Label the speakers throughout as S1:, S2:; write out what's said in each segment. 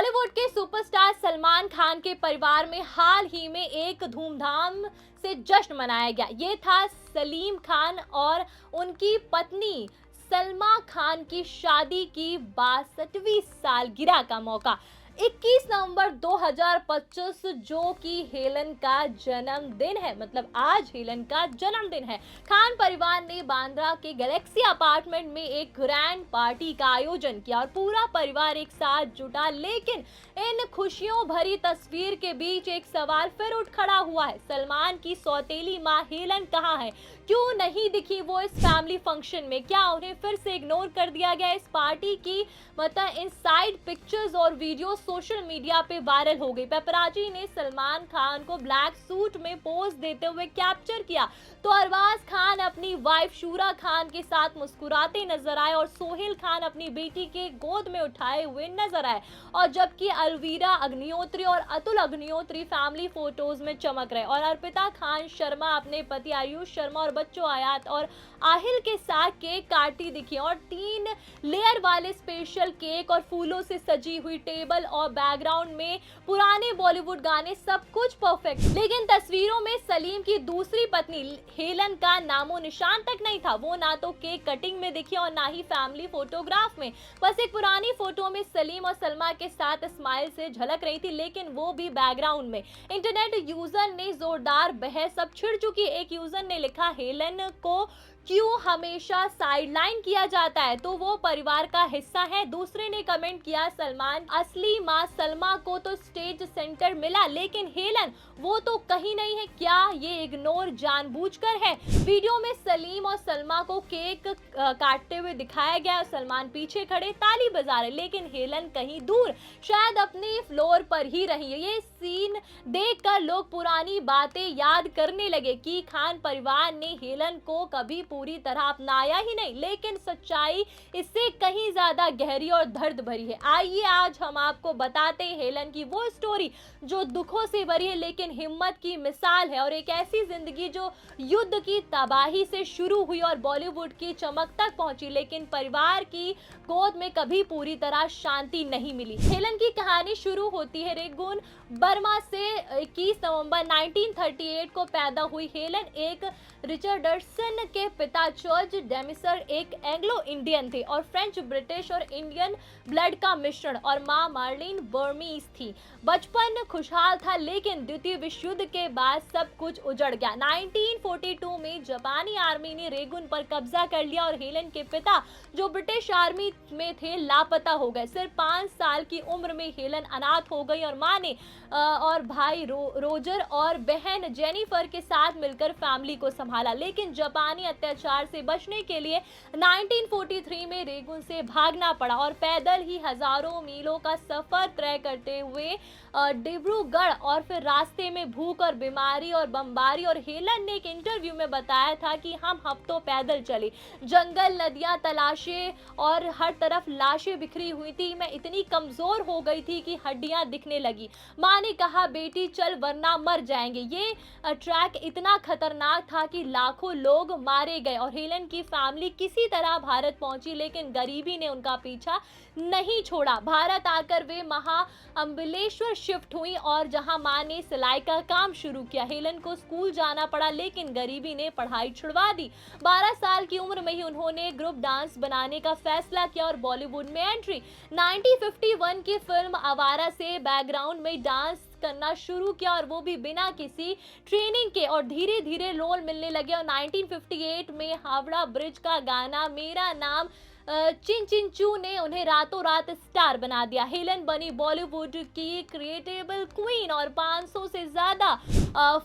S1: बॉलीवुड के सुपरस्टार सलमान खान के परिवार में हाल ही में एक धूमधाम से जश्न मनाया गया। ये था सलीम खान और उनकी पत्नी सलमा खान की शादी की 62वीं सालगिरह का मौका। 21 नवंबर 2025 जो कि हेलन का जन्मदिन है, मतलब आज हेलन का जन्मदिन है। खान परिवार ने बांद्रा के गैलेक्सी अपार्टमेंट में एक ग्रैंड पार्टी का आयोजन किया और पूरा परिवार एक साथ जुटा। लेकिन इन खुशियों भरी तस्वीर के बीच एक सवाल फिर उठ खड़ा हुआ है। सलमान की सौतेली मां हेलन कहाँ है? क्यों नहीं दिखी वो इस फैमिली फंक्शन में? क्या उन्हें फिर से इग्नोर कर दिया गया? इस पार्टी की मतलब इनसाइड पिक्चर्स और वीडियो सोशल मीडिया पे वायरल हो गई। पेपराजी ने सलमान खान को ब्लैक सूट में पोज देते हुए कैप्चर किया तो अरबाज खान अपनी वाइफ शूरा खान के साथ मुस्कुराते नजर आए और सोहेल खान अपनी बेटी के गोद में उठाए हुए नजर आए। और जबकि अलवीरा अग्निहोत्री और अतुल अग्निहोत्री फैमिली फोटोज में चमक रहे और अर्पिता खान शर्मा अपने पति आयुष शर्मा और बच्चों आयात और आहिल के साथ केक काटती दिखी। और 3 लेयर वाले स्पेशल केक और फूलों से सजी हुई टेबल और बैकग्राउंड में पुराने बॉलीवुड गाने, सब कुछ परफेक्ट। लेकिन तस्वीरों में सलीम की दूसरी पत्नी हेलन का नामो निशान तक नहीं था। वो ना तो केक कटिंग में दिखी और ना ही फैमिली फोटोग्राफ में। बस एक पुरानी फोटो में सलीम और सलमा के साथ स्माइल से झलक रही थी, लेकिन वो भी बैकग्राउंड में। इंटरनेट यूजर ने जोरदार बहस अब छिड़ चुकी। एक यूजर ने लिखा, हेलन को क्यों हमेशा साइडलाइन किया जाता है, तो वो परिवार का हिस्सा है। दूसरे ने कमेंट किया, सलमान असली मां सलमा को तो स्टेज सेंटर मिला, लेकिन हेलन वो तो कहीं नहीं है। क्या ये इग्नोर जानबूझकर है? वीडियो में सलीम और सलमा को केक काटते हुए दिखाया गया और सलमान पीछे खड़े ताली बजा रहे, लेकिन हेलन कहीं दूर शायद अपने फ्लोर पर ही रही। ये सीन देखकर लोग पुरानी बातें याद करने लगे कि खान परिवार ने हेलन को कभी पूरी तरह अपनाया ही नहीं, लेकिन सच्चाई इससे कहीं ज्यादा गहरी और दर्द भरी है। आइए आज हम आपको बताते हैं हेलन की वो स्टोरी जो दुखों से भरी है लेकिन हिम्मत की मिसाल है, और एक ऐसी जिंदगी जो युद्ध की तबाही से शुरू हुई और बॉलीवुड की चमक तक पहुंची, लेकिन परिवार की गोद में कभी पूरी तरह शांति नहीं मिली। हेलन की कहानी शुरू होती है रेगुन, बर्मा से। 21 नवंबर 1938 को पैदा हुई हेलन एक रिचर्डसन के पिता जॉर्ज डेमिसर एक एंग्लो इंडियन थे और फ्रेंच, ब्रिटिश और इंडियन ब्लड का मिश्रण, और मां मार्लिन बर्मीज थी। बचपन खुशहाल था, लेकिन द्वितीय विश्व युद्ध के बाद सब कुछ उजड़ गया। 1942 में जापानी आर्मी ने रेगुन पर कब्जा कर लिया और हेलन के पिता जो ब्रिटिश आर्मी में थे लापता हो गए। सिर्फ 5 साल की उम्र में हेलन अनाथ हो गई और मां ने और भाई रोजर और बहन जेनिफर के साथ मिलकर फैमिली को संभाला। लेकिन जापानी अत्याचार से बचने के लिए 1943 में रेगुन से भागना पड़ा और पैदल ही हजारों मीलों का सफर तय करते हुए डिब्रूगढ़, और फिर रास्ते में भूख और बीमारी और बमबारी। और हेलन ने एक इंटरव्यू में बताया था कि हम हफ्तों पैदल चले, जंगल, नदियां तलाशे और हर तरफ लाशें बिखरी हुई थी। मैं इतनी कमजोर हो गई थी कि हड्डियां दिखने लगी। मां ने कहा, बेटी चल वरना मर जाएंगे। ये ट्रैक इतना खतरनाक था कि लाखों लोग मारे गए और हेलन की फैमिली किसी तरह भारत पहुंची, लेकिन गरीबी ने उनका पीछा नहीं छोड़ा। भारत आकर वे महाअम्बलेश्वर शिफ्ट हुई और जहां मां ने सिलाई का काम शुरू किया। हेलन को स्कूल जाना पड़ा, लेकिन गरीबी ने पढ़ाई छुड़वा दी। 12 साल की उम्र में ही उन्होंने ग्रुप डांस बनाने का फैसला किया और बॉलीवुड में एंट्री। 1951 की फिल्म आवारा से बैकग्राउंड में डांस करना शुरू किया और वो भी बिना किसी ट्रेनिंग के, और धीरे धीरे रोल मिलने लगे। और 1958 में हावड़ा ब्रिज का गाना मेरा नाम चिन चिन चू ने उन्हें रातों रात स्टार बना दिया। हेलन बनी बॉलीवुड की क्रिएटेबल क्वीन और 500 से ज्यादा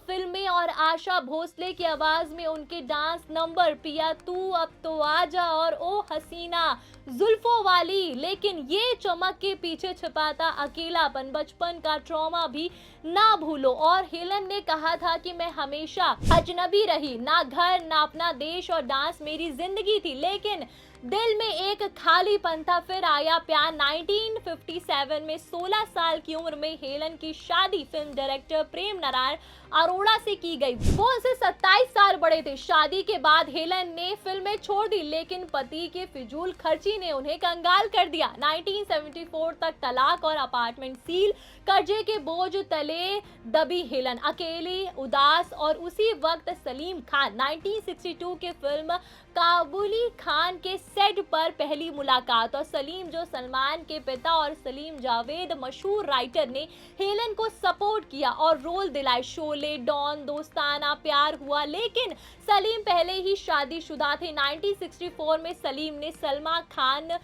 S1: फिल्में, और आशा भोसले की आवाज में उनके डांस नंबर पिया तू अब तो आजा और ओ हसीना जुल्फों वाली। लेकिन ये चमक के पीछे छिपाता अकेलापन, बचपन का ट्रॉमा भी ना भूलो। और हेलन ने कहा था कि मैं हमेशा अजनबी रही, ना घर ना अपना देश, और डांस मेरी जिंदगी थी। लेकिन दिल में एक खालीपन था, फिर आया प्यार 1957 में 16 साल की उम्र में हेलन की शादी फिल्म डायरेक्टर प्रेम नारायण अरोड़ा से की गई। वो उनसे 27 साल बड़े थे। शादी के बाद हेलन ने फिल्में छोड़ दी, लेकिन पति के फिजूल खर्ची ने उन्हें कंगाल कर दिया। 1974 तक तलाक और अपार्टमेंट सील, कर्जे के बोझ तले दबी हेलन अकेली, उदास। और उसी वक्त सलीम खान 1962 के फिल्म काबुली खान के सेट पर पहली मुलाकात। और सलीम जो सलमान के पिता और सलीम जावेद मशहूर राइटर ने हेलन को सपोर्ट किया और रोल दिलाए। शोले, डॉन, दोस्ताना, प्यार हुआ। लेकिन सलीम पहले ही शादीशुदा थे। 1964 में सलीम ने सलमा खान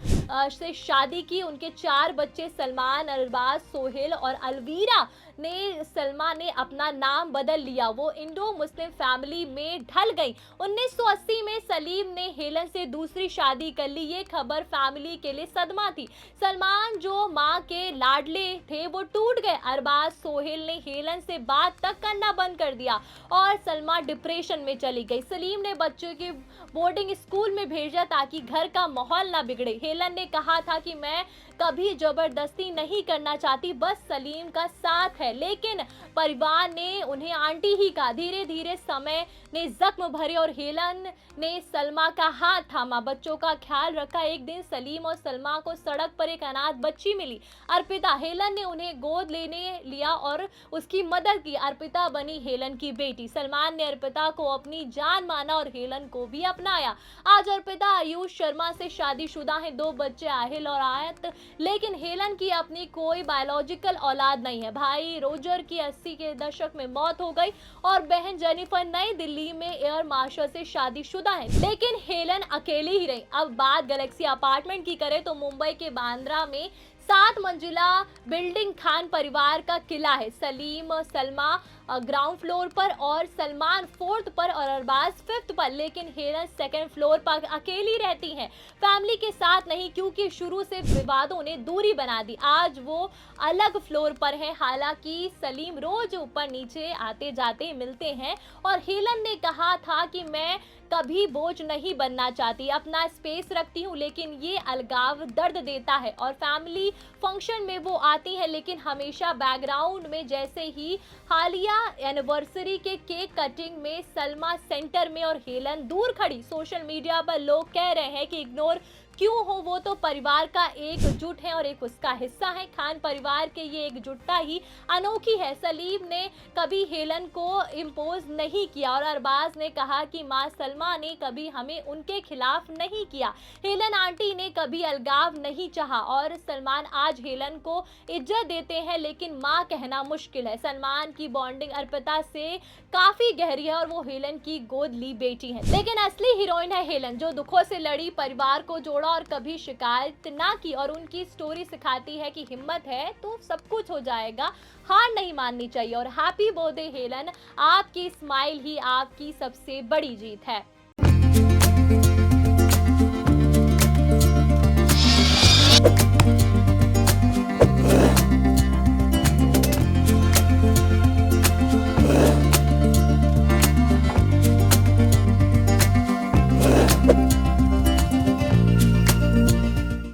S1: से शादी की। उनके 4 बच्चे सलमान, अरबाज, सोहेल और अलवीरा ने सलमा ने अपना नाम बदल लिया। वो इंडो मुस्लिम फैमिली में ढल गई। 1980 में सलीम ने हेलन से दूसरी शादी कर ली। ये खबर फैमिली के लिए सदमा थी। सलमान जो मां के लाडले थे वो टूट गए। अरबाज, सोहेल ने हेलन से बात तक करना बंद कर दिया और सलमा डिप्रेशन में चली गई। सलीम ने बच्चों के बोर्डिंग स्कूल में भेजा ताकि घर का माहौल ना बिगड़े। हेलन ने कहा था कि मैं कभी जबरदस्ती नहीं करना चाहती, बस सलीम का साथ है। लेकिन परिवार ने उन्हें आंटी ही कहा। धीरे धीरे समय ने जख्म भरे और हेलन ने सलमा का हाथ थामा, बच्चों का ख्याल रखा। एक दिन सलीम और सलमा को सड़क पर एक अनाथ बच्ची मिली, अर्पिता। हेलन ने उन्हें गोद लेने लिया और उसकी मदद की। अर्पिता बनी हेलन की बेटी। सलमान ने अर्पिता को अपनी जान माना और हेलन को भी अपनाया। आज अर्पिता आयुष शर्मा से शादीशुदा है, 2 बच्चे आहिल और आयत। लेकिन हेलन की अपनी कोई बायोलॉजिकल औलाद नहीं है। भाई रोजर की 80 के दशक में मौत हो गई और बहन जेनिफर नई दिल्ली में एयर मार्शल से शादीशुदा है। लेकिन हेलन अकेली ही रही। अब बात गैलेक्सी अपार्टमेंट की करें तो मुंबई के बांद्रा में 7 मंजिला बिल्डिंग खान परिवार का किला है। सलीम, सलमा ग्राउंड फ्लोर पर और सलमान 4th पर और अरबाज 5th पर। लेकिन हेलन 2nd फ्लोर पर अकेली रहती हैं, फैमिली के साथ नहीं, क्योंकि शुरू से विवादों ने दूरी बना दी। आज वो अलग फ्लोर पर हैं। हालांकि सलीम रोज ऊपर नीचे आते जाते मिलते हैं और हेलन ने कहा था कि मैं कभी बोझ नहीं बनना चाहती, अपना स्पेस रखती हूँ। लेकिन ये अलगाव दर्द देता है। और फैमिली फंक्शन में वो आती है लेकिन हमेशा बैकग्राउंड में। जैसे ही हालिया एनिवर्सरी के केक कटिंग में सलमा सेंटर में और हेलन दूर खड़ी। सोशल मीडिया पर लोग कह रहे हैं कि इग्नोर क्यों हो, वो तो परिवार का एकजुट है और एक उसका हिस्सा है। खान परिवार के ये एकजुटता ही अनोखी है। सलीम ने कभी हेलन को इम्पोज नहीं किया और अरबाज ने कहा कि माँ सलमा ने कभी हमें उनके खिलाफ नहीं किया। हेलन आंटी ने कभी अलगाव नहीं चाहा और सलमान आज हेलन को इज्जत देते हैं, लेकिन माँ कहना मुश्किल है। सलमान की बॉन्डिंग अर्पिता से काफी गहरी है और वो हेलन की गोद ली बेटी है। लेकिन असली हीरोइन है हेलन, जो दुखों से लड़ी, परिवार को जोड़ा और कभी शिकायत ना की। और उनकी स्टोरी सिखाती है कि हिम्मत है तो सब कुछ हो जाएगा, हार नहीं माननी चाहिए। और हैप्पी बर्थडे हेलन, आपकी स्माइल ही आपकी सबसे बड़ी जीत है।